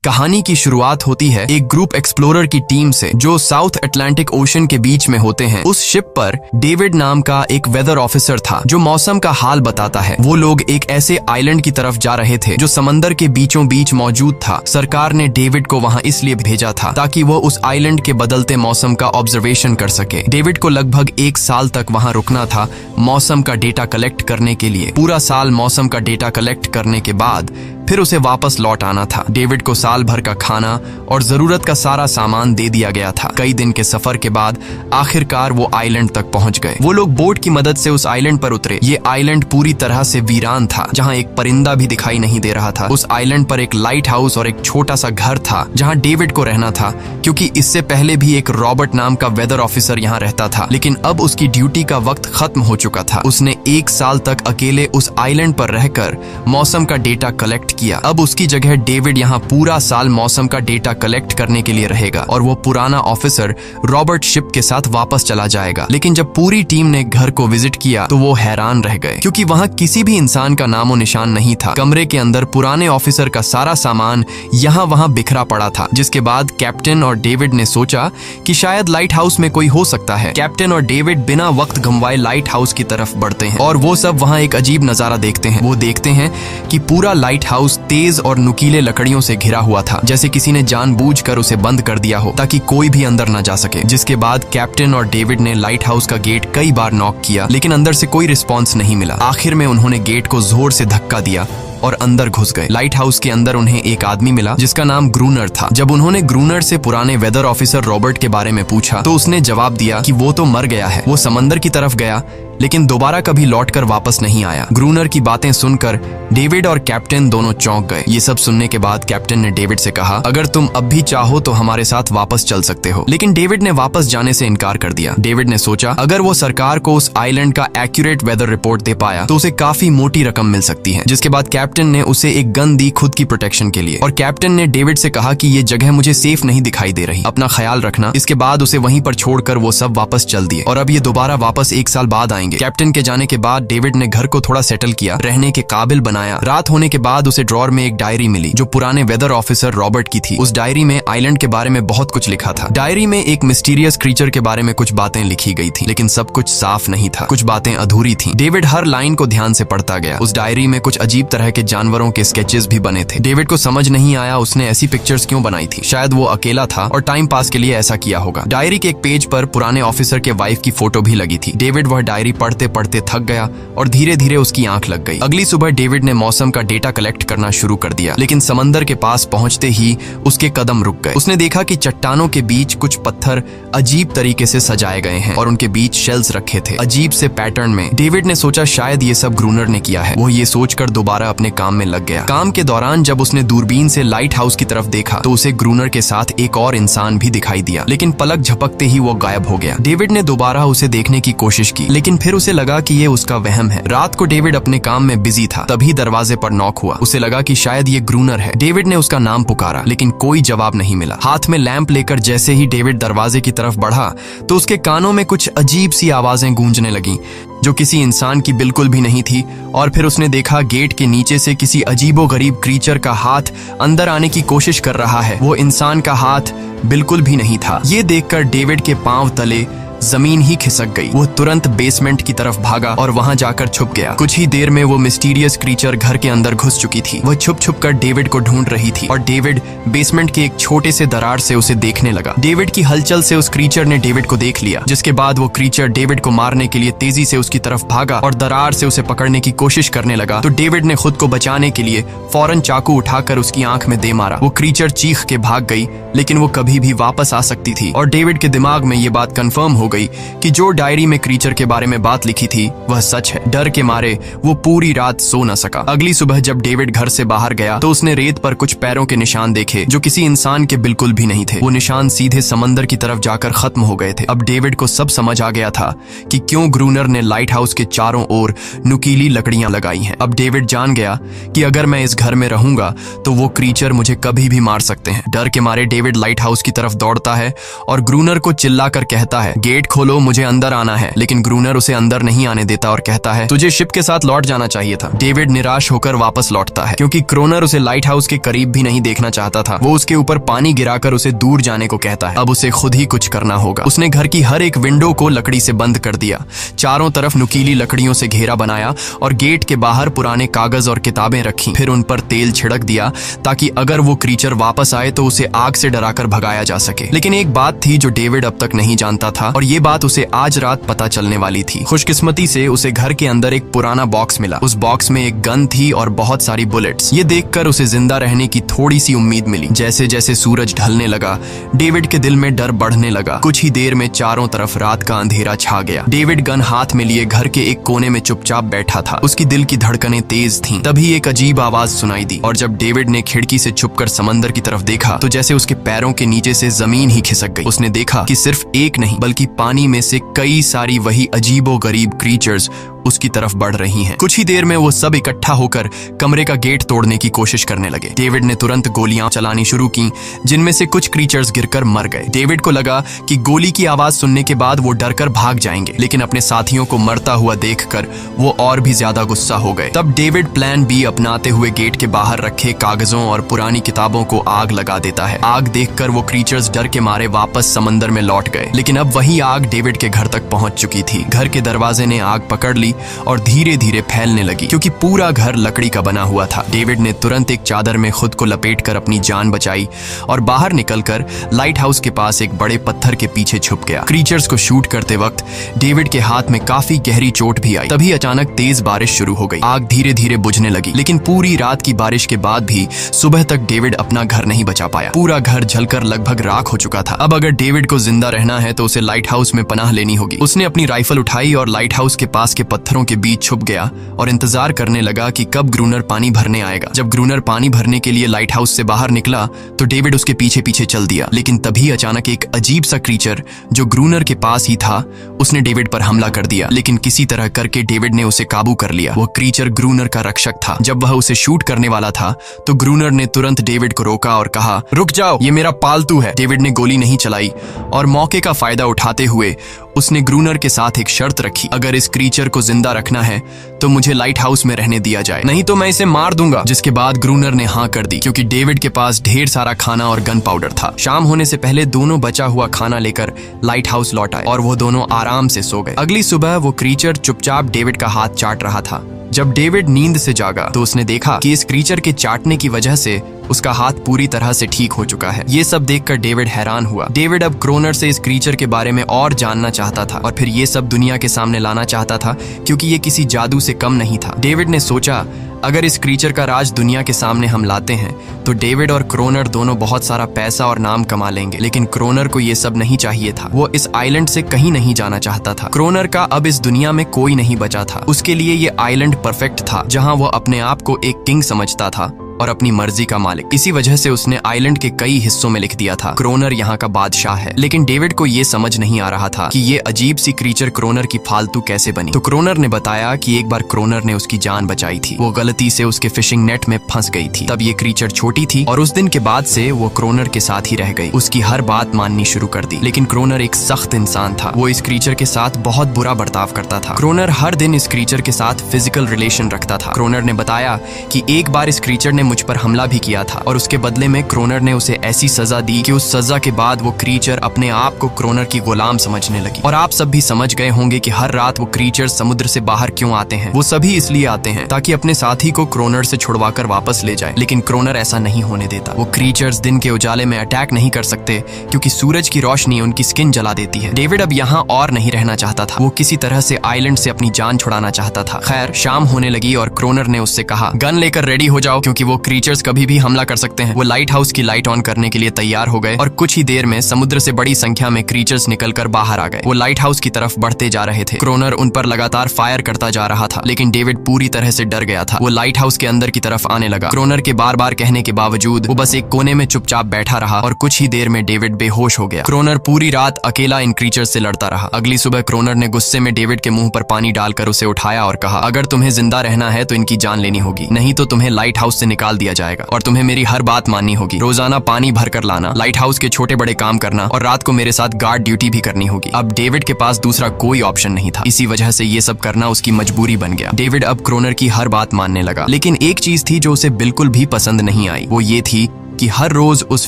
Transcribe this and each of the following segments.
कहानी की शुरुआत होती है एक ग्रुप एक्सप्लोरर की टीम से जो साउथ अटलांटिक ओशन के बीच में होते हैं। उस शिप पर डेविड नाम का एक वेदर ऑफिसर था जो मौसम का हाल बताता है। वो लोग एक ऐसे आइलैंड की तरफ जा रहे थे जो समंदर के बीचों बीच मौजूद था। सरकार ने डेविड को वहां इसलिए भेजा था ताकि वो उस आइलैंड के बदलते मौसम का ऑब्जर्वेशन कर सके। डेविड को लगभग 1 साल तक वहां रुकना था मौसम का डेटा कलेक्ट करने के लिए। पूरा साल मौसम का डेटा कलेक्ट करने के बाद फिर उसे वापस लौट आना था। डेविड को साल भर का खाना और जरूरत का सारा सामान दे दिया गया था। कई दिन के सफर के बाद आखिरकार वो आइलैंड तक पहुंच गए। वो लोग बोट की मदद से उस आइलैंड पर उतरे। ये आइलैंड पूरी तरह से वीरान था, जहां एक परिंदा भी दिखाई नहीं दे रहा था। उस आइलैंड पर एक लाइट हाउस और एक छोटा सा घर था जहां डेविड को रहना था, क्योंकि इससे पहले भी एक रॉबर्ट नाम का वेदर ऑफिसर यहाँ रहता था, लेकिन अब उसकी ड्यूटी का वक्त खत्म हो चुका था। उसने 1 साल तक अकेले उस आइलैंड पर रहकर मौसम का डेटा कलेक्ट किया। अब उसकी जगह डेविड यहाँ पूरा साल मौसम का डेटा कलेक्ट करने के लिए रहेगा और वो पुराना ऑफिसर रॉबर्ट शिप के साथ वापस चला जाएगा। लेकिन जब पूरी टीम ने घर को विजिट किया तो वो हैरान रह गए, क्योंकि वहाँ किसी भी इंसान का नामो निशान नहीं था। कमरे के अंदर पुराने ऑफिसर का सारा सामान यहाँ वहाँ बिखरा पड़ा था। जिसके बाद कैप्टन और डेविड ने सोचा कि शायद लाइट हाउस में कोई हो सकता है। कैप्टन और डेविड बिना वक्त गंवाए लाइट हाउस की तरफ बढ़ते हैं और वो सब वहाँ एक अजीब नजारा देखते हैं। वो देखते हैं कि पूरा लाइट हाउस तेज और नुकीले लकड़ियों से घिरा हुआ था, जैसे किसी ने जानबूझकर उसे बंद कर दिया हो ताकि कोई भी अंदर न जा सके। जिसके बाद कैप्टन और डेविड ने लाइट हाउस का गेट कई बार नॉक किया, लेकिन अंदर से कोई रिस्पॉन्स नहीं मिला। आखिर में उन्होंने गेट को जोर से धक्का दिया और अंदर घुस गए। लाइट हाउस के अंदर उन्हें एक आदमी मिला जिसका नाम ग्रूनर था। जब उन्होंने ग्रूनर से पुराने वेदर ऑफिसर रॉबर्ट के बारे में पूछा तो उसने जवाब दिया कि वो तो मर गया है। वो समंदर की तरफ गया लेकिन दोबारा कभी लौटकर वापस नहीं आया। ग्रूनर की बातें सुनकर डेविड और कैप्टन दोनों चौंक गए। ये सब सुनने के बाद कैप्टन ने डेविड से कहा, अगर तुम अब भी चाहो तो हमारे साथ वापस चल सकते हो। लेकिन डेविड ने वापस जाने से इनकार कर दिया। डेविड ने सोचा अगर वो सरकार को उस आइलैंड का एक्यूरेट वेदर रिपोर्ट दे पाया तो उसे काफी मोटी रकम मिल सकती है। जिसके बाद कैप्टन ने उसे एक गन दी खुद की प्रोटेक्शन के लिए, और कैप्टन ने डेविड से कहा कि ये जगह मुझे सेफ नहीं दिखाई दे रही, अपना ख्याल रखना। इसके बाद उसे वहीं पर छोड़कर वो सब वापस चल दिए और अब ये दोबारा वापस 1 साल बाद आएंगे। कैप्टन के जाने के बाद डेविड ने घर को थोड़ा सेटल किया, रहने के काबिल बनाया। रात होने के बाद उसे ड्रॉर में एक डायरी मिली जो पुराने वेदर ऑफिसर रॉबर्ट की थी। उस डायरी में आइलैंड के बारे में बहुत कुछ लिखा था। डायरी में एक मिस्टीरियस क्रीचर के बारे में कुछ बातें लिखी गई थी, लेकिन सब कुछ साफ नहीं था, कुछ बातें अधूरी थी। डेविड हर लाइन को ध्यान से पढ़ता गया। उस डायरी में कुछ अजीब तरह के जानवरों के स्केचेस भी बने थे। डेविड को समझ नहीं आया उसने ऐसी पिक्चर्स क्यों बनाई थी। शायद वो अकेला था और टाइम पास के लिए ऐसा किया होगा। डायरी के एक पेज पर पुराने ऑफिसर के वाइफ की फोटो भी लगी थी। डेविड वह डायरी पढ़ते पढ़ते थक गया और धीरे धीरे उसकी आंख लग गई। अगली सुबह डेविड ने मौसम का डेटा कलेक्ट करना शुरू कर दिया, लेकिन समंदर के पास पहुंचते ही उसके कदम रुक गए। उसने देखा कि चट्टानों के बीच कुछ पत्थर अजीब तरीके से सजाए गए हैं और उनके बीच शेल्स रखे थे अजीब से पैटर्न में। डेविड ने सोचा शायद ये सब ग्रूनर ने किया है। वो ये सोचकर दोबारा अपने काम में लग गया। काम के दौरान जब उसने दूरबीन से लाइट हाउस की तरफ देखा तो उसे ग्रूनर के साथ एक और इंसान भी दिखाई दिया, लेकिन पलक झपकते ही वो गायब हो गया। डेविड ने दोबारा उसे देखने की कोशिश की, लेकिन फिर उसे लगा कि ये उसका वहम है। रात को डेविड अपने काम में बिजी था, तभी दरवाजे पर नॉक हुआ। उसे लगा कि शायद ये ग्रूनर है। डेविड ने उसका नाम पुकारा, लेकिन कोई जवाब नहीं मिला। हाथ में लैंप लेकर जैसे ही डेविड दरवाजे की तरफ बढ़ा तो उसके कानों में कुछ अजीब सी आवाजें गूंजने लगीं जो किसी इंसान की बिल्कुल भी नहीं थी। और फिर उसने देखा गेट के नीचे से किसी अजीबोगरीब क्रीचर का हाथ अंदर आने की कोशिश कर रहा है। वो इंसान का हाथ बिल्कुल भी नहीं था। ये देखकर डेविड के पांव तले जमीन ही खिसक गई। वो तुरंत बेसमेंट की तरफ भागा और वहां जाकर छुप गया। कुछ ही देर में वो मिस्टीरियस क्रीचर घर के अंदर घुस चुकी थी। वह छुप छुप कर डेविड को ढूंढ रही थी और डेविड बेसमेंट के एक छोटे से दरार से उसे देखने लगा। डेविड की हलचल से उस क्रीचर ने डेविड को देख लिया, जिसके बाद वो क्रीचर डेविड को मारने के लिए तेजी से उसकी तरफ भागा और दरार से उसे पकड़ने की कोशिश करने लगा। तो डेविड ने खुद को बचाने के लिए फौरन चाकू उठाकर उसकी आंख में दे मारा। वो क्रीचर चीख के भाग गई, लेकिन वो कभी भी वापस आ सकती थी। और डेविड के दिमाग में ये बात कंफर्म हो गई कि जो डायरी में क्रीचर के बारे में बात लिखी थी वह सच है। डर के मारे वो पूरी रात सो न सका। अगली सुबह जब डेविड घर से बाहर गया तो उसने रेत पर कुछ पैरों के निशान देखे जो किसी इंसान के बिल्कुल भी नहीं थे। वो निशान सीधे समंदर की तरफ जाकर खत्म हो गए थे। अब डेविड को सब समझ आ गया था कि क्यों ग्रूनर ने लाइट हाउस के चारों ओर नुकीली लकड़ियां लगाई हैं। अब डेविड जान गया कि अगर मैं इस घर में रहूंगा तो वो क्रीचर मुझे कभी भी मार सकते हैं। डर के मारे डेविड लाइट हाउस की तरफ दौड़ता है और ग्रूनर को चिल्लाकर कहता है, गेट गेट खोलो, मुझे अंदर आना है। लेकिन ग्रूनर उसे अंदर नहीं आने देता और कहता है तुझे शिप के साथ लौट जाना चाहिए था। डेविड निराश होकर वापस लौटता है क्योंकि क्रोनर उसे लाइट हाउस के करीब भी नहीं देखना चाहता था। वो उसके ऊपर पानी गिराकर उसे दूर जाने को कहता है। अब उसे खुद ही कुछ करना होगा। उसने घर की हर एक विंडो को लकड़ी से बंद कर दिया, चारों तरफ नुकीली लकड़ियों से घेरा बनाया और गेट के बाहर पुराने कागज और किताबें रखी। फिर उन पर तेल छिड़क दिया ताकि अगर वो क्रीचर वापस आए तो उसे आग से डराकर भगाया जा सके। लेकिन एक बात थी जो डेविड अब तक नहीं जानता था और ये बात उसे आज रात पता चलने वाली थी। खुशकिस्मती से उसे घर के अंदर एक पुराना बॉक्स मिला। उस बॉक्स में एक गन थी और बहुत सारी बुलेट्स। ये देखकर उसे जिंदा रहने की थोड़ी सी उम्मीद मिली। जैसे जैसे सूरज ढलने लगा, डेविड के दिल में डर बढ़ने लगा। कुछ ही देर में चारों तरफ रात का अंधेरा छा गया। डेविड गन हाथ में लिए घर के एक कोने में चुपचाप बैठा था। उसकी दिल की धड़कनें तेज थीं। तभी एक अजीब आवाज सुनाई दी और जब डेविड ने खिड़की से छुपकर समंदर की तरफ देखा तो जैसे उसके पैरों के नीचे से जमीन ही खिसक गई। उसने देखा कि सिर्फ एक नहीं बल्कि पानी में से कई सारी वही अजीबोगरीब क्रीचर्स उसकी तरफ बढ़ रही हैं। कुछ ही देर में वो सब इकट्ठा होकर कमरे का गेट तोड़ने की कोशिश करने लगे। डेविड ने तुरंत गोलियां चलानी शुरू की, जिनमें से कुछ क्रीचर्स गिरकर मर गए। डेविड को लगा कि गोली की आवाज सुनने के बाद वो डरकर भाग जाएंगे, लेकिन अपने साथियों को मरता हुआ देखकर वो और भी ज्यादा गुस्सा हो गए। तब डेविड प्लान बी अपनाते हुए गेट के बाहर रखे कागजों और पुरानी किताबों को आग लगा देता है। आग देखकर वो क्रीचर्स डर के मारे वापस समंदर में लौट गए, लेकिन अब वही आग डेविड के घर तक पहुंच चुकी थी। घर के दरवाजे ने आग पकड़ ली और धीरे धीरे फैलने लगी क्योंकि पूरा घर लकड़ी का बना हुआ था। डेविड ने तुरंत एक चादर में खुद को लपेटकर अपनी जान बचाई और बाहर निकलकर लाइट हाउस के पास एक बड़े पत्थर के पीछे छुप गया। क्रीचर्स को शूट करते वक्त डेविड के हाथ में काफी गहरी चोट भी आई। तभी अचानक तेज बारिश शुरू हो गई। आग धीरे धीरे बुझने लगी, लेकिन पूरी रात की बारिश के बाद भी सुबह तक डेविड अपना घर नहीं बचा पाया। पूरा घर जलकर लगभग राख हो चुका था। अब अगर डेविड को जिंदा रहना है तो उसे लाइट हाउस में पनाह लेनी होगी। उसने अपनी राइफल उठाई और लाइट हाउस के पास के पत्थरों के बीच छुप गया और इंतजार करने लगा कि कब ग्रूनर पानी भरने आएगा। जब ग्रूनर पानी भरने के लिए लाइट हाउस से बाहर निकला तो डेविड उसके पीछे पीछे चल दिया, लेकिन तभी अचानक एक अजीब सा क्रीचर जो ग्रूनर के पास ही था उसने डेविड पर हमला कर दिया। लेकिन किसी तरह करके डेविड ने उसे काबू कर लिया। वह क्रीचर ग्रूनर का रक्षक था। जब वह उसे शूट करने वाला था तो ग्रूनर ने तुरंत डेविड को रोका और कहा, रुक जाओ, ये मेरा पालतू है। डेविड ने गोली नहीं चलाई और मौके का फायदा उठाते हुए उसने ग्रूनर के साथ एक शर्त रखी, अगर इस क्रीचर को जिंदा रखना है तो मुझे लाइट हाउस में रहने दिया जाए, नहीं तो मैं इसे मार दूंगा। जिसके बाद ग्रूनर ने हाँ कर दी क्योंकि डेविड के पास ढेर सारा खाना और गन पाउडर था। शाम होने से पहले दोनों बचा हुआ खाना लेकर लाइट हाउस लौट आए और वो दोनों आराम से सो गए। अगली सुबह वो क्रीचर चुपचाप डेविड का हाथ चाट रहा था। जब डेविड नींद से जागा तो उसने देखा कि इस क्रीचर के चाटने की वजह से उसका हाथ पूरी तरह से ठीक हो चुका है। ये सब देखकर डेविड हैरान हुआ। डेविड अब क्रोनर से इस क्रीचर के बारे में और जानना चाहता था और फिर ये सब दुनिया के सामने लाना चाहता था क्योंकि ये किसी जादू से कम नहीं था। डेविड ने सोचा, अगर इस क्रीचर का राज दुनिया के सामने हम लाते हैं तो डेविड और क्रोनर दोनों बहुत सारा पैसा और नाम कमा लेंगे। लेकिन क्रोनर को ये सब नहीं चाहिए था। वो इस आइलैंड से कहीं नहीं जाना चाहता था। क्रोनर का अब इस दुनिया में कोई नहीं बचा था। उसके लिए ये आइलैंड परफेक्ट था जहां वो अपने आप को एक किंग समझता था और अपनी मर्जी का मालिक। इसी वजह से उसने आइलैंड के कई हिस्सों में लिख दिया था, क्रोनर यहाँ का बादशाह है। लेकिन डेविड को ये समझ नहीं आ रहा था कि ये अजीब सी क्रीचर क्रोनर की फालतू कैसे बनी। तो क्रोनर ने बताया कि एक बार क्रोनर ने उसकी जान बचाई थी। वो गलती से उसके फिशिंग नेट में फंस गई थी। तब ये क्रीचर छोटी थी और उस दिन के बाद से वो क्रोनर के साथ ही रह गई। उसकी हर बात माननी शुरू कर दी। लेकिन क्रोनर एक सख्त इंसान था। वो इस क्रीचर के साथ बहुत बुरा बर्ताव करता था। क्रोनर हर दिन इस क्रीचर के साथ फिजिकल रिलेशन रखता था। क्रोनर ने बताया कि एक बार इस क्रीचर ने मुझ पर हमला भी किया था और उसके बदले में क्रोनर ने उसे ऐसी सजा दी कि उस सजा के बाद वो क्रीचर अपने आप को क्रोनर की गुलाम समझने लगी। और आप सब भी समझ गए होंगे कि हर रात वो क्रीचर समुद्र से बाहर क्यों आते हैं। वो सभी इसलिए आते हैं ताकि अपने साथी को क्रोनर से छुड़वाकर वापस ले जाए। लेकिन क्रोनर ऐसा नहीं होने देता। वो क्रीचर्स दिन के उजाले में अटैक नहीं कर सकते क्योंकि सूरज की रोशनी उनकी स्किन जला देती है। डेविड अब यहाँ और नहीं रहना चाहता था। वो किसी तरह से आइलैंड से अपनी जान छुड़ाना चाहता था। खैर, शाम होने लगी और क्रोनर ने उससे कहा, गन लेकर रेडी हो जाओ क्योंकि वो क्रीचर्स कभी भी हमला कर सकते हैं। वो लाइट हाउस की लाइट ऑन करने के लिए तैयार हो गए और कुछ ही देर में समुद्र से बड़ी संख्या में क्रीचर्स निकलकर बाहर आ गए। वो लाइट हाउस की तरफ बढ़ते जा रहे थे। क्रोनर उन पर लगातार फायर करता जा रहा था, लेकिन डेविड पूरी तरह से डर गया था। वो लाइट हाउस के अंदर की तरफ आने लगा। क्रोनर के बार बार कहने के बावजूद वो बस एक कोने में चुपचाप बैठा रहा और कुछ ही देर में डेविड बेहोश हो गया। क्रोनर पूरी रात अकेला इन क्रीचर्स से लड़ता रहा। अगली सुबह क्रोनर ने गुस्से में डेविड के मुंह पर पानी डालकर उसे उठाया और कहा, अगर तुम्हें जिंदा रहना है तो इनकी जान लेनी होगी, नहीं तो तुम्हें लाइट हाउस से निकाल निकाल दिया जाएगा और तुम्हें मेरी हर बात माननी होगी। रोजाना पानी भर कर लाना, लाइट हाउस के छोटे बड़े काम करना और रात को मेरे साथ गार्ड ड्यूटी भी करनी होगी। अब डेविड के पास दूसरा कोई ऑप्शन नहीं था। इसी वजह से ये सब करना उसकी मजबूरी बन गया। डेविड अब क्रोनर की हर बात मानने लगा, लेकिन एक चीज थी जो उसे बिल्कुल भी पसंद नहीं आई। वो ये थी कि हर रोज उस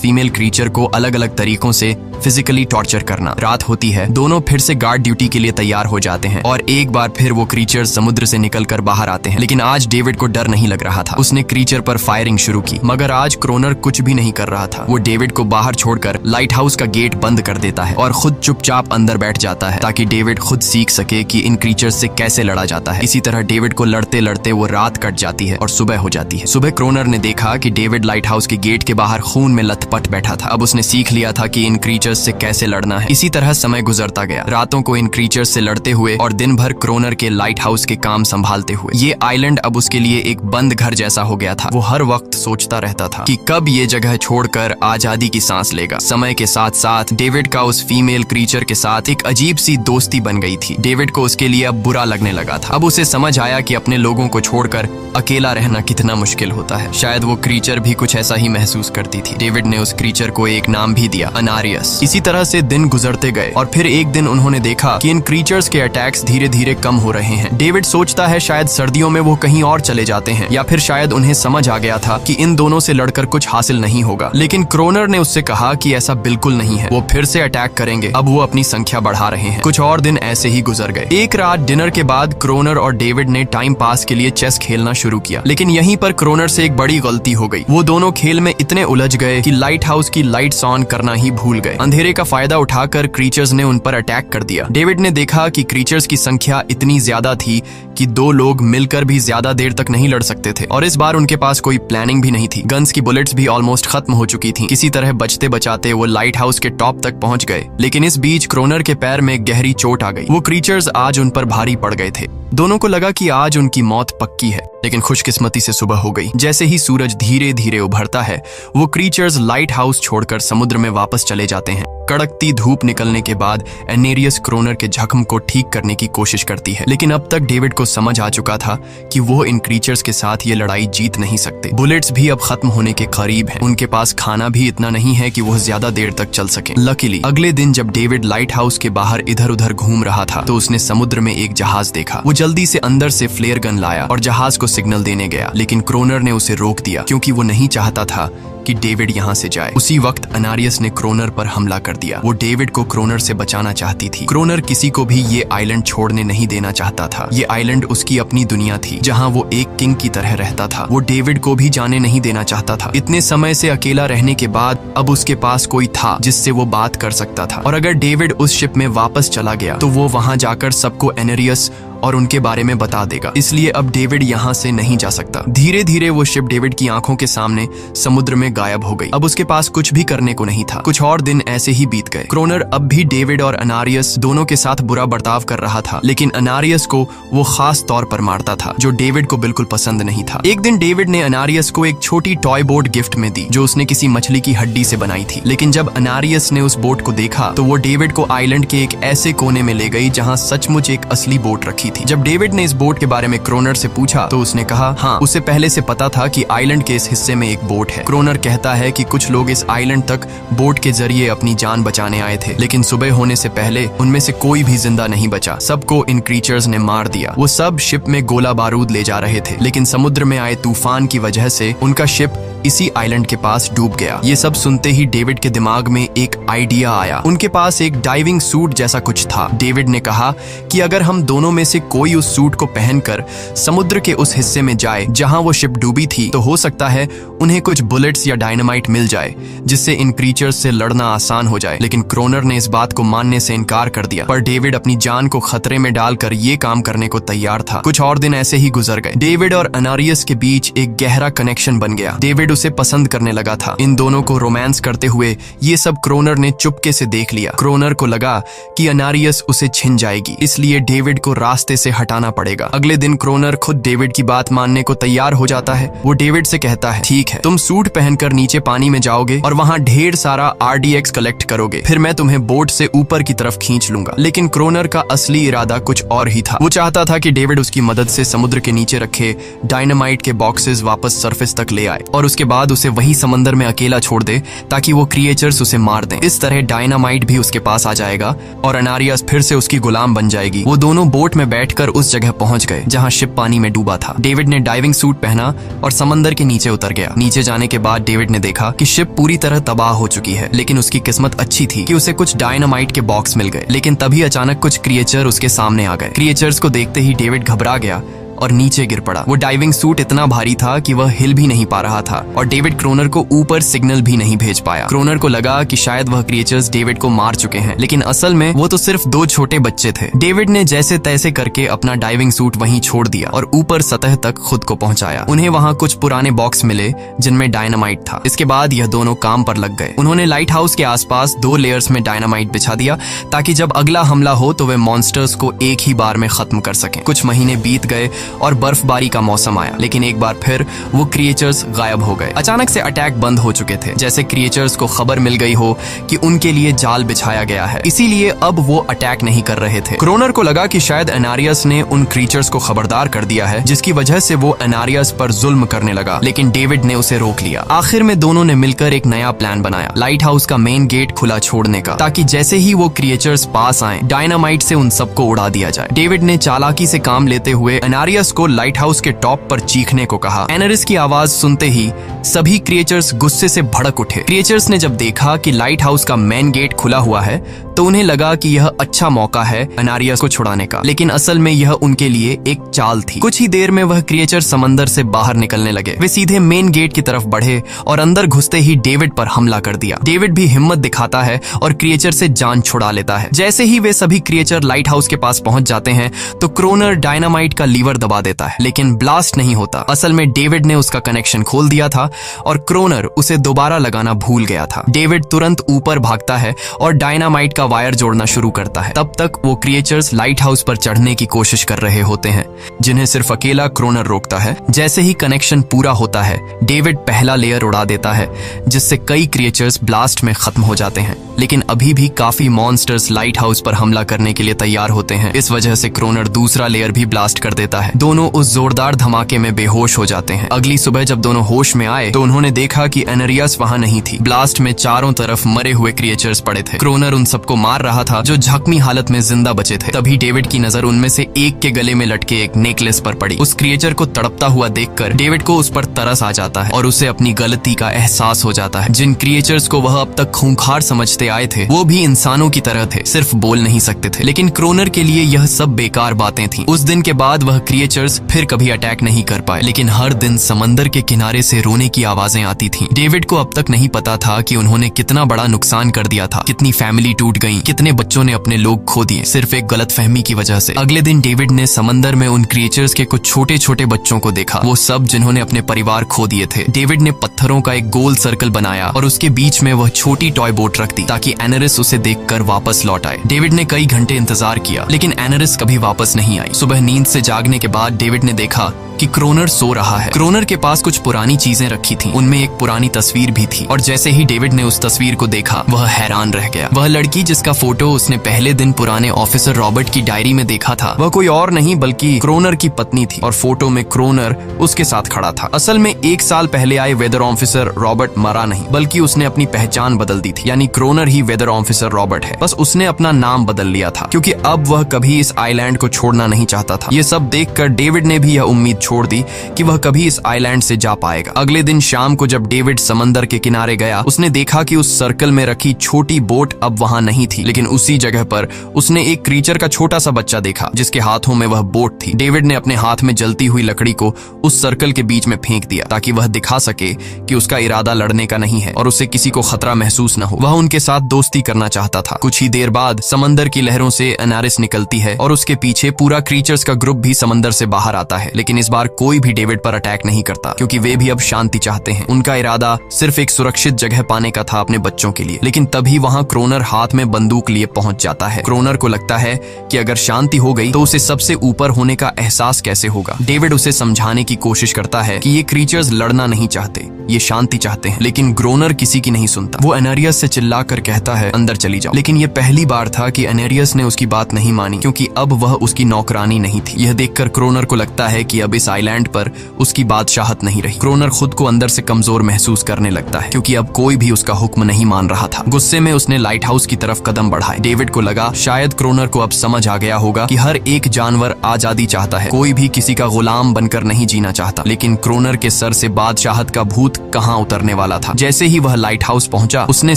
फीमेल क्रीचर को अलग अलग तरीकों से फिजिकली टॉर्चर करना। रात होती है, दोनों फिर से गार्ड ड्यूटी के लिए तैयार हो जाते हैं और एक बार फिर वो क्रीचर समुद्र से निकलकर बाहर आते हैं। लेकिन आज डेविड को डर नहीं लग रहा था। उसने क्रीचर पर फायरिंग शुरू की, मगर आज क्रोनर कुछ भी नहीं कर रहा था। वो डेविड को बाहर छोड़कर लाइट हाउस का गेट बंद कर देता है और खुद चुपचाप अंदर बैठ जाता है ताकि डेविड खुद सीख सके कि इन क्रीचर से कैसे लड़ा जाता है। इसी तरह डेविड को लड़ते लड़ते वो रात कट जाती है और सुबह हो जाती है। सुबह क्रोनर ने देखा कि डेविड लाइट हाउस के गेट के बाहर खून में लथपथ बैठा था। अब उसने सीख लिया था कि इन क्रीचर्स से कैसे लड़ना है। इसी तरह समय गुजरता गया, रातों को इन क्रीचर्स से लड़ते हुए और दिन भर क्रोनर के लाइट हाउस के काम संभालते हुए। ये आइलैंड अब उसके लिए एक बंद घर जैसा हो गया था। वो हर वक्त सोचता रहता था कि कब ये जगह छोड़कर आजादी की सांस लेगा। समय के साथ साथ डेविड का उस फीमेल क्रीचर के साथ एक अजीब सी दोस्ती बन गई थी। डेविड को उसके लिए अब बुरा लगने लगा था। अब उसे समझ आया कि अपने लोगों को छोड़कर अकेला रहना कितना मुश्किल होता है। शायद वो क्रीचर भी कुछ ऐसा ही महसूस करती थी। डेविड ने उस क्रीचर को एक नाम भी दिया, अनारियस। इसी तरह से दिन गुजरते गए और फिर एक दिन उन्होंने देखा कि इन क्रीचर्स के अटैक्स धीरे धीरे कम हो रहे हैं। डेविड सोचता है शायद सर्दियों में वो कहीं और चले जाते हैं या फिर शायद उन्हें समझ आ गया था कि इन दोनों से लड़कर कुछ हासिल नहीं होगा। लेकिन क्रोनर ने उससे कहा कि ऐसा बिल्कुल नहीं है, वो फिर से अटैक करेंगे। अब वो अपनी संख्या बढ़ा रहे हैं। कुछ और दिन ऐसे ही गुजर गए। एक रात डिनर के बाद क्रोनर और डेविड ने टाइम पास के लिए चेस खेलना शुरू किया, लेकिन यहीं पर क्रोनर से एक बड़ी गलती हो गई। वो दोनों खेल में इतने उलझ गए कि लाइट हाउस की लाइट्स ऑन करना ही भूल गए। अंधेरे का फायदा उठाकर क्रीचर्स ने उन पर अटैक कर दिया। डेविड ने देखा कि क्रीचर्स की संख्या इतनी ज्यादा थी कि दो लोग मिलकर भी ज्यादा देर तक नहीं लड़ सकते थे और इस बार उनके पास कोई प्लानिंग भी नहीं थी। गन्स की बुलेट्स भी ऑलमोस्ट खत्म हो चुकी थी। किसी तरह बचते बचाते वो लाइट हाउस के टॉप तक पहुंच गए, लेकिन इस बीच क्रोनर के पैर में गहरी चोट आ गई। वो क्रीचर्स आज उन पर भारी पड़ गए थे। दोनों को लगा कि आज उनकी मौत पक्की है, लेकिन खुशकिस्मती से सुबह हो गई। जैसे ही सूरज धीरे धीरे उभरता है, वो क्रीचर्स लाइट हाउस छोड़कर समुद्र में वापस चले जाते हैं। कड़कती धूप निकलने के बाद एनेरियस क्रोनर के जख्म को ठीक करने की कोशिश करती है, लेकिन अब तक डेविड को समझ आ चुका था कि वो इन क्रीचर्स के साथ ये लड़ाई जीत नहीं सकते। बुलेट्स भी अब खत्म होने के करीब हैं। उनके पास खाना भी इतना नहीं है कि वो ज्यादा देर तक चल सके। लकीली अगले दिन जब डेविड लाइट हाउस के बाहर इधर उधर घूम रहा था तो उसने समुद्र में एक जहाज देखा। वो जल्दी से अंदर से फ्लेयर गन लाया और जहाज को सिग्नल देने गया, लेकिन क्रोनर ने उसे रोक दिया क्योंकि वो नहीं चाहता था कि डेविड यहाँ से जाए। उसी वक्त अनारियस ने क्रोनर पर हमला कर दिया। वो डेविड को क्रोनर से बचाना चाहती थी। क्रोनर किसी को भी ये आइलैंड छोड़ने नहीं देना चाहता था। ये आइलैंड उसकी अपनी दुनिया थी जहाँ वो एक किंग की तरह रहता था। वो डेविड को भी जाने नहीं देना चाहता था। इतने समय से अकेला रहने के बाद अब उसके पास कोई था जिससे वो बात कर सकता था, और अगर डेविड उस शिप में वापस चला गया तो वो वहां जाकर सबको एनेरियस और उनके बारे में बता देगा। इसलिए अब डेविड यहाँ से नहीं जा सकता। धीरे धीरे वो शिप डेविड की आंखों के सामने समुद्र में गायब हो गई। अब उसके पास कुछ भी करने को नहीं था। कुछ और दिन ऐसे ही बीत गए। क्रोनर अब भी डेविड और अनारियस दोनों के साथ बुरा बर्ताव कर रहा था, लेकिन अनारियस को वो खास तौर पर मारता था, जो डेविड को बिल्कुल पसंद नहीं था। एक दिन डेविड ने अनारियस को एक छोटी टॉय बोट गिफ्ट में दी जो उसने किसी मछली की हड्डी से बनाई थी। लेकिन जब अनारियस ने उस बोट को देखा तो वो डेविड को आइलैंड के एक ऐसे कोने में ले गई जहाँ सचमुच एक असली बोट रखी थी। जब डेविड ने इस बोट के बारे में क्रोनर से पूछा तो उसने कहा हाँ, उसे पहले से पता था कि आइलैंड के इस हिस्से में एक बोट है। क्रोनर कहता है कि कुछ लोग इस आइलैंड तक बोट के जरिए अपनी जान बचाने आए थे, लेकिन सुबह होने से पहले उनमें से कोई भी जिंदा नहीं बचा। सबको इन क्रीचर्स ने मार दिया। वो सब शिप में गोला बारूद ले जा रहे थे, लेकिन समुद्र में आए तूफान की वजह से उनका शिप इसी आइलैंड के पास डूब गया। ये सब सुनते ही डेविड के दिमाग में एक आइडिया आया। उनके पास एक डाइविंग सूट जैसा कुछ था। डेविड ने कहा कि अगर हम दोनों में से कोई उस सूट को पहनकर समुद्र के उस हिस्से में जाए जहां वो शिप डूबी थी, तो हो सकता है उन्हें कुछ बुलेट्स या डायनामाइट मिल जाए जिससे इन क्रीचर्स से लड़ना आसान हो जाए। लेकिन क्रोनर ने इस बात को मानने से इनकार कर दिया, पर डेविड अपनी जान को खतरे में डालकर ये काम करने को तैयार था। कुछ और दिन ऐसे ही गुजर गए। डेविड और अनारियस के बीच एक गहरा कनेक्शन बन गया। डेविड डेविड उसे पसंद करने लगा था। इन दोनों को रोमांस करते हुए ये सब क्रोनर ने चुपके से देख लिया। क्रोनर को लगा कि अनारियस उसे छिन जाएगी, इसलिए डेविड को रास्ते से हटाना पड़ेगा। अगले दिन क्रोनर खुद डेविड की बात मानने को तैयार हो जाता है। वो डेविड से कहता है, ठीक है, तुम सूट पहनकर नीचे पानी में जाओगे और वहाँ ढेर सारा RDX कलेक्ट करोगे, फिर मैं तुम्हें बोट से ऊपर की तरफ खींच लूंगा। लेकिन क्रोनर का असली इरादा कुछ और ही था। वो चाहता था कि डेविड उसकी मदद से समुद्र के नीचे रखे डायनामाइट के बॉक्सेस वापस सरफेस तक ले आए और उसके बाद उसे वही समंदर में अकेला छोड़ दे ताकि वो क्रिएचर्स उसे मार दें। इस तरह डायनामाइट भी उसके पास आ जाएगा और अनारियस फिर से उसकी गुलाम बन जाएगी। वो दोनों बोट में बैठकर उस जगह पहुंच गए जहां शिप पानी में डूबा था। डेविड ने डाइविंग सूट पहना और समंदर के नीचे उतर गया। नीचे जाने के बाद डेविड ने देखा कि शिप पूरी तरह तबाह हो चुकी है, लेकिन उसकी किस्मत अच्छी थी कि उसे कुछ डायनामाइट के बॉक्स मिल गए। लेकिन तभी अचानक कुछ क्रिएचर उसके सामने आ गए। क्रिएचर्स को देखते ही डेविड घबरा गया और नीचे गिर पड़ा। वो डाइविंग सूट इतना भारी था कि वह हिल भी नहीं पा रहा था और डेविड क्रोनर को ऊपर सिग्नल भी नहीं भेज पाया। क्रोनर को लगा कि शायद वह क्रिएचर्स डेविड को मार चुके हैं, लेकिन असल में वो तो सिर्फ दो छोटे बच्चे थे। डेविड ने जैसे तैसे करके अपना डाइविंग सूट वहीं छोड़ दिया और ऊपर सतह तक खुद को पहुंचाया। उन्हें वहां कुछ पुराने बॉक्स मिले जिनमें डायनामाइट था। इसके बाद यह दोनों काम पर लग गए। उन्होंने लाइट हाउस के आसपास 2 लेयर्स में डायनामाइट बिछा दिया ताकि जब अगला हमला हो तो वे मॉन्स्टर्स को एक ही बार में खत्म कर सकें। कुछ महीने बीत गए और बर्फबारी का मौसम आया, लेकिन एक बार फिर वो क्रिएचर्स गायब हो गए। अचानक से अटैक बंद हो चुके थे, जैसे क्रिएचर्स को खबर मिल गई हो कि उनके लिए जाल बिछाया गया है, इसीलिए अब वो अटैक नहीं कर रहे थे। क्रोनर को लगा कि शायद अनारियस ने उन क्रिएचर्स को खबरदार कर दिया है, जिसकी वजह से वो अनारियस पर जुल्म करने लगा, लेकिन डेविड ने उसे रोक लिया। आखिर में दोनों ने मिलकर एक नया प्लान बनाया, लाइट हाउस का मेन गेट खुला छोड़ने का, ताकि जैसे ही वो क्रिएचर्स पास आए डायनामाइट से उन सबको उड़ा दिया जाए। डेविड ने चालाकी से काम लेते हुए अनारियस को लाइट हाउस के टॉप पर चीखने को कहा। एनरिस की आवाज सुनते ही सभी क्रिएचर्स गुस्से से भड़क उठे। क्रिएचर्स ने जब देखा कि लाइट हाउस का मेन गेट खुला हुआ है तो उन्हें लगा कि यह अच्छा मौका है अनारियस को छुड़ाने का, लेकिन असल में यह उनके लिए एक चाल थी। कुछ ही देर में वह क्रिएचर समंदर से बाहर निकलने लगे। वे सीधे मेन गेट की तरफ बढ़े और अंदर घुसते ही डेविड पर हमला कर दिया। डेविड भी हिम्मत दिखाता है और क्रिएचर से जान छुड़ा लेता है। जैसे ही वे सभी क्रिएचर लाइट हाउस के पास पहुंच जाते हैं तो क्रोनर डायनामाइट का लीवर दबा देता है, लेकिन ब्लास्ट नहीं होता। असल में डेविड ने उसका कनेक्शन खोल दिया था और क्रोनर उसे दोबारा लगाना भूल गया था। डेविड तुरंत ऊपर भागता है और डायनामाइट का वायर जोड़ना शुरू करता है। तब तक वो क्रिएचर्स लाइट हाउस पर चढ़ने की कोशिश कर रहे होते हैं, जिन्हें सिर्फ अकेला क्रोनर रोकता है। जैसे ही कनेक्शन पूरा होता है डेविड पहला लेयर उड़ा देता है, जिससे कई क्रिएचर्स ब्लास्ट में खत्म हो जाते हैं, लेकिन अभी भी काफी मॉन्स्टर्स लाइट हाउस पर हमला करने के लिए तैयार होते हैं। इस वजह से क्रोनर दूसरा लेयर भी ब्लास्ट कर देता है। दोनों उस जोरदार धमाके में बेहोश हो जाते हैं। अगली सुबह जब दोनों होश में आए तो उन्होंने देखा कि एनरियस वहां नहीं थी। ब्लास्ट में चारों तरफ मरे हुए क्रिएचर्स पड़े थे। क्रोनर उन सबको मार रहा था जो जख्मी हालत में जिंदा बचे थे। तभी डेविड की नजर उनमें से एक के गले में लटके एक नेकलेस पर पड़ी। उस क्रिएचर को तड़पता हुआ देखकर डेविड को उस पर तरस आ जाता है और उसे अपनी गलती का एहसास हो जाता है। जिन क्रिएचर्स को वह अब तक खूंखार समझते आए थे वो भी इंसानों की तरह थे, सिर्फ बोल नहीं सकते थे। लेकिन क्रोनर के लिए यह सब बेकार बातें थी। उस दिन के बाद वह क्रिएचर्स फिर कभी अटैक नहीं कर पाए, लेकिन हर दिन समंदर के किनारे से रोने की आवाजें आती थीं। डेविड को अब तक नहीं पता था कि उन्होंने कितना बड़ा नुकसान कर दिया था, कितनी फैमिली टूट गई, कितने बच्चों ने अपने लोग खो दिए, सिर्फ एक गलतफहमी की वजह से। अगले दिन डेविड ने समंदर में उन क्रिएचर्स के कुछ छोटे छोटे बच्चों को देखा, वो सब जिन्होंने अपने परिवार खो दिए थे। डेविड ने पत्थरों का एक गोल सर्कल बनाया और उसके बीच में वह छोटी टॉय बोट रख दी ताकि एनरिस उसे देखकर वापस लौट आए। डेविड ने कई घंटे इंतजार किया, लेकिन एनरिस कभी वापस नहीं आई। सुबह नींद से जागने के बाद डेविड ने देखा कि क्रोनर सो रहा है। क्रोनर के पास कुछ पुरानी चीजें रखी थीं, उनमें एक पुरानी तस्वीर भी थी और जैसे ही डेविड ने उस तस्वीर को देखा वह हैरान रह गया। वह लड़की जिसका फोटो उसने पहले दिन पुराने ऑफिसर रॉबर्ट की डायरी में देखा था वह कोई और नहीं बल्कि क्रोनर की पत्नी थी और फोटो में क्रोनर उसके साथ खड़ा था। असल में 1 साल पहले आए वेदर ऑफिसर रॉबर्ट मरा नहीं, बल्कि उसने अपनी पहचान बदल दी थी, यानी क्रोनर ही वेदर ऑफिसर रॉबर्ट है, बस उसने अपना नाम बदल लिया था क्योंकि अब वह कभी इस आइलैंड को छोड़ना नहीं चाहता था। ये सब देखकर डेविड ने भी यह उम्मीद छोड़ दी कि वह कभी इस आइलैंड से जा पाएगा। अगले दिन शाम को जब डेविड समंदर के किनारे गया उसने देखा कि उस सर्कल में रखी छोटी बोट अब वहां नहीं थी, लेकिन उसी जगह पर उसने एक क्रीचर का छोटा सा बच्चा देखा जिसके हाथों में वह बोट थी। डेविड ने अपने हाथ में जलती हुई लकड़ी को उस सर्कल के बीच में फेंक दिया ताकि वह दिखा सके कि उसका इरादा लड़ने का नहीं है और उसे किसी को खतरा महसूस न हो। वह उनके साथ दोस्ती करना चाहता था। कुछ ही देर बाद समंदर की लहरों से एनारिस निकलती है और उसके पीछे पूरा क्रीचर्स का ग्रुप भी समंदर से बाहर आता है, लेकिन इस बार परिवार कोई भी डेविड पर अटैक नहीं करता, क्योंकि वे भी अब शांति चाहते हैं। उनका इरादा सिर्फ एक सुरक्षित जगह पाने का था अपने बच्चों के लिए। लेकिन तभी वहां क्रोनर हाथ में बंदूक लिए पहुंच जाता है। क्रोनर को लगता है कि अगर शांति हो गई तो उसे सबसे ऊपर होने का एहसास कैसे होगा। डेविड उसे समझाने की कोशिश करता है कि ये क्रीचर्स लड़ना नहीं चाहते, ये शांति चाहते हैं। लेकिन क्रोनर किसी की नहीं सुनता। वो एनेरियस से चिल्लाकर कहता है, अंदर चली जाओ। लेकिन ये पहली बार था कि एनेरियस ने उसकी बात नहीं मानी, क्योंकि अब वह उसकी नौकरानी नहीं थी। यह देखकर क्रोनर को लगता है कि अब इस आइलैंड पर उसकी बादशाहत नहीं रही। क्रोनर खुद को अंदर से कमजोर महसूस करने लगता है, क्योंकि अब कोई भी उसका हुक्म नहीं मान रहा था। गुस्से में उसने लाइट हाउस की तरफ कदम बढ़ाए। डेविड को लगा शायद क्रोनर को अब समझ आ गया होगा कि हर एक जानवर आजादी चाहता है, कोई भी किसी का गुलाम बनकर नहीं जीना चाहता। लेकिन क्रोनर के सर से बादशाहत का भूत कहां उतरने वाला था। जैसे ही वह लाइट हाउस पहुंचा, उसने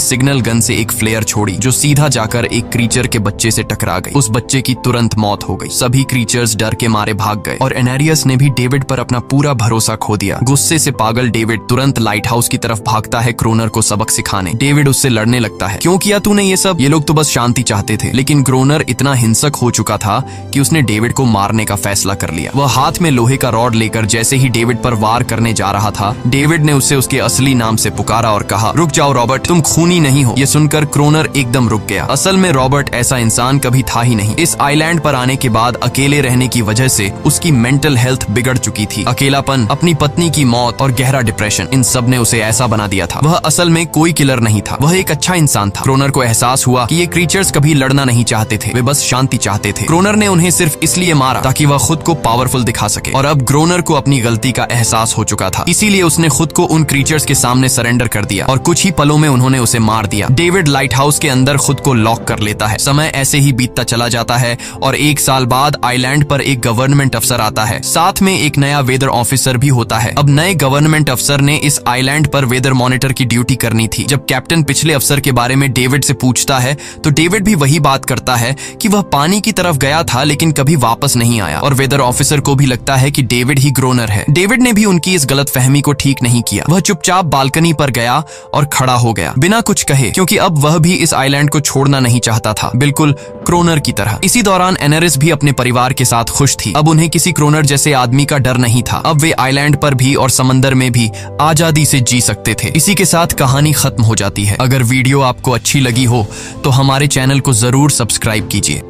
सिग्नल गन से एक फ्लेयर छोड़ी, जो सीधा जाकर एक क्रीचर के बच्चे से टकरा गई। उस बच्चे की तुरंत मौत हो गई। सभी क्रीचर्स डर के मारे भाग गए और एनेरियस ने भी डेविड पर अपना पूरा भरोसा खो दिया। गुस्से से पागल डेविड तुरंत लाइट हाउस की तरफ भागता है क्रोनर को सबक सिखाने। डेविड उससे लड़ने लगता है, क्यों किया तूने ये सब? ये लोग तो बस शांति चाहते थे। लेकिन क्रोनर इतना हिंसक हो चुका था कि उसने डेविड को मारने का फैसला कर लिया। वह हाथ में लोहे का रॉड लेकर जैसे ही डेविड पर वार करने जा रहा था, डेविड ने उसे उसके असली नाम से पुकारा और कहा, रुक जाओ रॉबर्ट, तुम खूनी नहीं हो। ये सुनकर क्रोनर एकदम रुक गया। असल में रॉबर्ट ऐसा इंसान कभी था ही नहीं। इस आइलैंड पर आने के बाद अकेले रहने की वजह से उसकी मेंटल हेल्थ बिगड़ चुकी थी। अकेलापन, अपनी पत्नी की मौत और गहरा डिप्रेशन, इन सब ने उसे ऐसा बना दिया था। वह असल में कोई किलर नहीं था, वह एक अच्छा इंसान था। क्रोनर को एहसास हुआ कि ये क्रीचर्स कभी लड़ना नहीं चाहते थे, वे बस शांति चाहते थे। क्रोनर ने उन्हें सिर्फ इसलिए मारा ताकि वह खुद को पावरफुल दिखा सके। और अब क्रोनर को अपनी गलती का एहसास हो चुका था, इसीलिए उसने खुद को उन क्रीचर्स के सामने सरेंडर कर दिया और कुछ ही पलों में उन्होंने उसे मार दिया। डेविड लाइट हाउस के अंदर खुद को लॉक कर लेता है। समय ऐसे ही बीतता चला जाता है और 1 साल बाद आइलैंड पर एक गवर्नमेंट अफसर आता है, साथ में एक नया वेदर ऑफिसर भी होता है। अब नए गवर्नमेंट अफसर ने इस आइलैंड पर वेदर मॉनिटर की ड्यूटी करनी थी। जब कैप्टन पिछले अफसर के बारे में डेविड से पूछता है तो डेविड भी वही बात करता है कि वह पानी की तरफ गया था लेकिन कभी वापस नहीं आया। और वेदर ऑफिसर को भी लगता है कि डेविड ही क्रोनर है। डेविड ने भी उनकी इस गलतफहमी को ठीक नहीं किया। वह चुपचाप बालकनी पर गया और खड़ा हो गया बिना कुछ कहे, क्योंकि अब वह भी इस आइलैंड को छोड़ना नहीं चाहता था, बिल्कुल क्रोनर की तरह। इसी दौरान एनेरिस भी अपने परिवार के साथ खुश थी। अब उन्हें किसी क्रोनर जैसे आदमी का डर नहीं था। अब वे आइलैंड पर भी और समंदर में भी आजादी से जी सकते थे। इसी के साथ कहानी खत्म हो जाती है। अगर वीडियो आपको अच्छी लगी हो तो हमारे चैनल को जरूर सब्सक्राइब कीजिए।